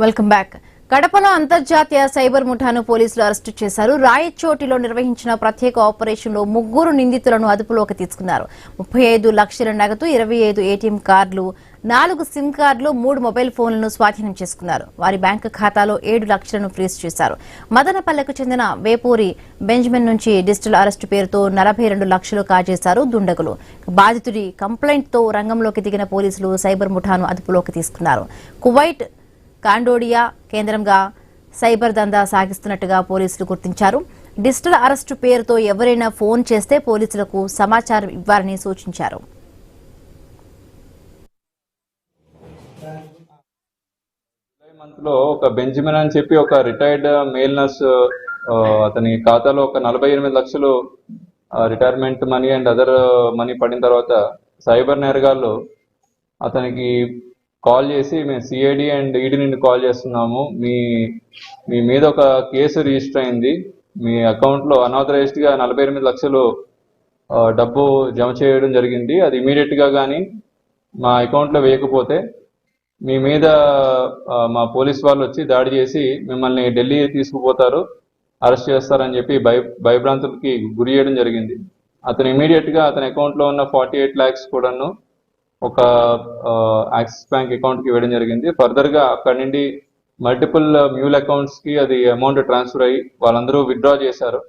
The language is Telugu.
Welcome back. కడపలో అంతర్జాతీయ సైబర్ ముఠాను పోలీసులు అరెస్టు చేశారు. రాయచోటిలో నిర్వహించిన ప్రత్యేక ఆపరేషన్లో 3 నిందితులను అదుపులోకి తీసుకున్నారు. 35 లక్షల నగదు, 25 ఏటీఎం కార్డులు, 4 సిమ్ కార్డులు, 3 మొబైల్ ఫోన్లను స్వాధీనం చేసుకున్నారు. వారి బ్యాంకు ఖాతాలో 7 లక్షలను ఫ్రీజ్ చేశారు. మదనపల్లెకు చెందిన వేపూరి బెంజమిన్ నుంచి డిజిటల్ అరెస్టు పేరుతో 42 లక్షలు కాజేశారు దుండగులు. బాధితుడి కంప్లైంట్తో రంగంలోకి దిగిన పోలీసులు సైబర్ ముఠాను అదుపులోకి తీసుకున్నారు. కువైట్, కాంబోడియా కేంద్రంగా సైబర్ దందా సాగిస్తున్నట్టుగా పోలీసులు గుర్తించారు. డిజిటల్ అరెస్టు పేరుతో ఎవరైనా ఫోన్ చేస్తే పోలీసులకు సమాచారం ఇవ్వాలని సూచించారు. మంత్లో ఒక బెంజమిన్ అని చెప్పి ఒక రిటైర్డ్ మేల్ నర్స్ అతని ఖాతాలో ఒక 48 లక్షలు retirement money and other money పడిన తర్వాత సైబర్ నేరగాళ్ళు అతనికి కాల్ చేసి మేము సిఐడి అండ్ ఈడీ నుండి కాల్ చేస్తున్నాము, మీ మీద ఒక కేసు రిజిస్టర్ అయింది, మీ అకౌంట్లో అనాథరైజ్డ్గా 48 లక్షలు డబ్బు జమ చేయడం జరిగింది, అది ఇమీడియట్గా కానీ మా అకౌంట్లో వేయకపోతే మీ మీద మా పోలీస్ వాళ్ళు వచ్చి దాడి చేసి మిమ్మల్ని ఢిల్లీ తీసుకుపోతారు, అరెస్ట్ చేస్తారని చెప్పి భయభ్రాంతులకి గురి చేయడం జరిగింది. అతను ఇమీడియట్గా అతని అకౌంట్లో ఉన్న 48 lakhs కూడాను ఒక యాక్సిస్ బ్యాంక్ అకౌంట్కి ఇవ్వడం జరిగింది. ఫర్దర్గా అక్కడి నుండి మల్టిపుల్ మ్యూల్ అకౌంట్స్కి అది అమౌంట్ ట్రాన్స్ఫర్ అయ్యి వాళ్ళందరూ విత్డ్రా చేశారు.